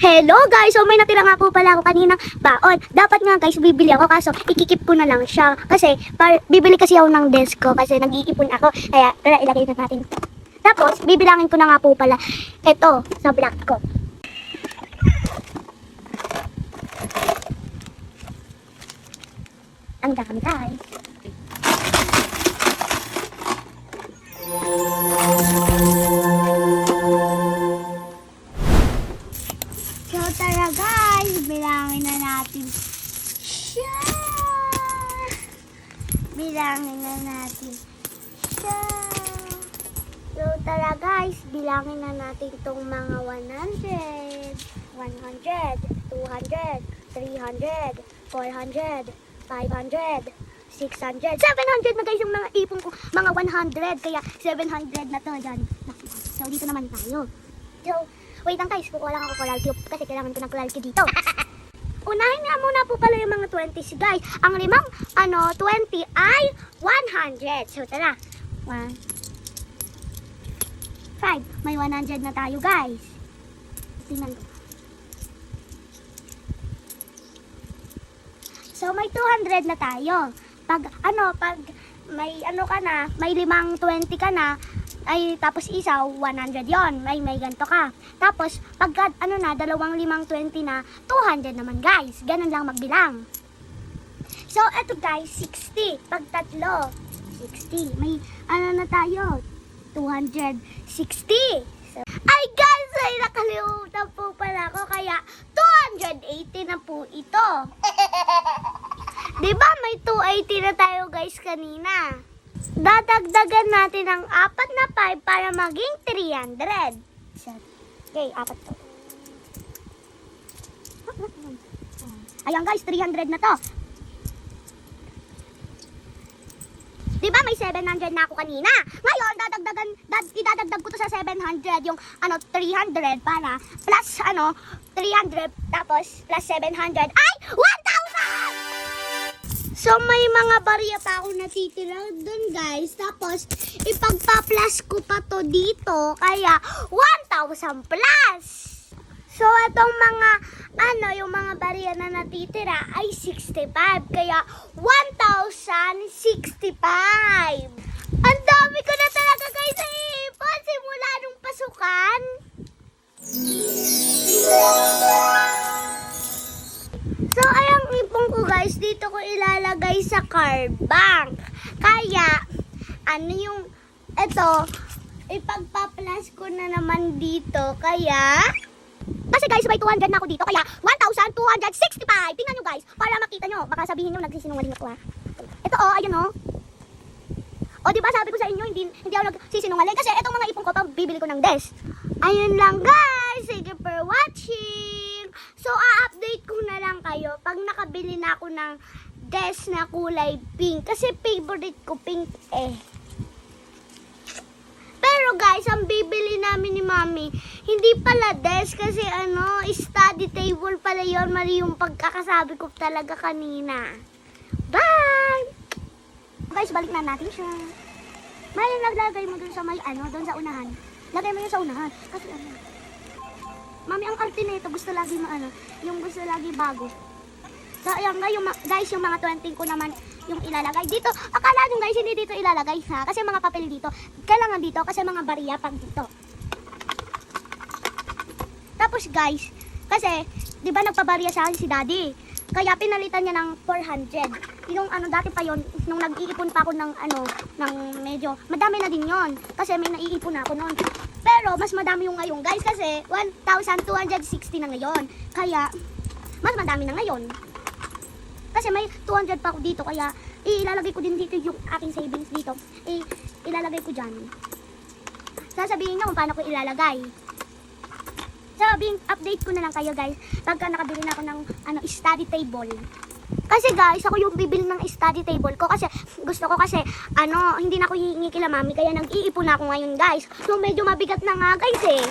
Hello guys! So may natira nga po pala ako kaninang baon. Dapat nga guys, bibili ako kaso ikikip ko na lang siya. Kasi bibili kasi ako ng desk ko kasi nag-iipon ako. Kaya tara ilagay na natin. Tapos bibilangin ko na nga po pala ito sa black ko. Ang dami guys. So tara guys, bilangin na natin siya. Bilangin na natin siya. So tara guys, bilangin na natin itong mga 100, 100, 200, 300, 400, 500, 600, 700 na guys yung mga ipon ko, mga 100, kaya 700 na to dyan. So dito naman tayo. So wait lang guys, kukuha lang ako coral cube kasi kailangan ko ng coral cube dito. Unahin nga muna po pala yung mga 20s guys. Ang limang 20 ay 100. So tara. 1, 5. May 100 na tayo guys. Tingnan ko. So may 200 na tayo. Pag may ka na, may limang 20 ka na, ay tapos isa 100 yon, may ganto ka. Tapos pag dalawang limang 20 na 200 naman guys. Ganun lang magbilang. So eto guys, 60 pag tatlo 60, may na tayo 260. So, ay guys, ay nakalimutan po pala ako, kaya 280 na po ito. Diba may 280 na tayo guys kanina? Dadagdagan natin ang 4 na 5 para maging 300. Okay, 4 to. Ayan guys, 300 na to. Diba may 700 na ako kanina? Ngayon, idadagdag ko to sa 700 yung 300 para plus 300 tapos plus 700 ay 1,000! So may mga barya pa ako natitira dun guys. Tapos ipagpa-plus ko pa to dito. Kaya 1,000 plus. So itong mga yung mga barya na natitira ay 65. Kaya 1,065. Ang dami ko na talaga guys sa ipon simula nung pasukan. So, ayang ipon ko guys, dito ko ilalagay sa card bank. Kaya, ipagpa-plus ko na naman dito. Kaya, kasi guys, may 200 na ako dito. Kaya, 1,265. Tingnan nyo guys, para makita nyo. Baka sabihin nyo, nagsisinungaling ako ha. Ito ayun O, diba sabi ko sa inyo, hindi ako nagsisinungaling. Kasi itong mga ipon ko, bibili ko ng desk. Ayun lang guys, sige for watching. So, a-update ko na lang kayo pag nakabili na ako ng desk na kulay pink. Kasi favorite ko pink eh. Pero guys, ang bibili namin ni Mami, hindi pala desk kasi study table pala yun. Mali yung pagkakasabi ko talaga kanina. Bye! Guys, balik na natin siya. May naglagay mo dun sa dun sa unahan. Lagay mo yun sa unahan. Kasi Mami, ang arte nito, gusto lagi yung gusto lagi bago. So, ayan guys, yung mga 20 ko naman yung ilalagay dito. Akala nyo guys, hindi dito ilalagay ha. Kasi mga papel dito. Kailangan dito kasi mga bariya pag dito. Tapos guys, kasi, di ba nagpabariya sa akin si Daddy? Kaya pinalitan niya ng 400. Yung dati pa yon nung nag-iipon pa ako ng medyo, madami na din yon. Kasi may naiipon na ako noon. Pero, mas madami yung ngayon, guys, kasi 1,260 na ngayon. Kaya, mas madami na ngayon. Kasi may 200 pa ako dito, kaya ilalagay ko din dito yung aking savings dito. Ilalagay ko dyan. Sasabihin nyo kung paano ko ilalagay. Update ko na lang kayo, guys, pagka nakabili na ako ng study table. Kasi guys, ako yung bibili ng study table ko kasi gusto ko kasi hindi na ako hihingi kila Mami kaya nag-iipon na ako ngayon guys. So medyo mabigat na nga guys eh.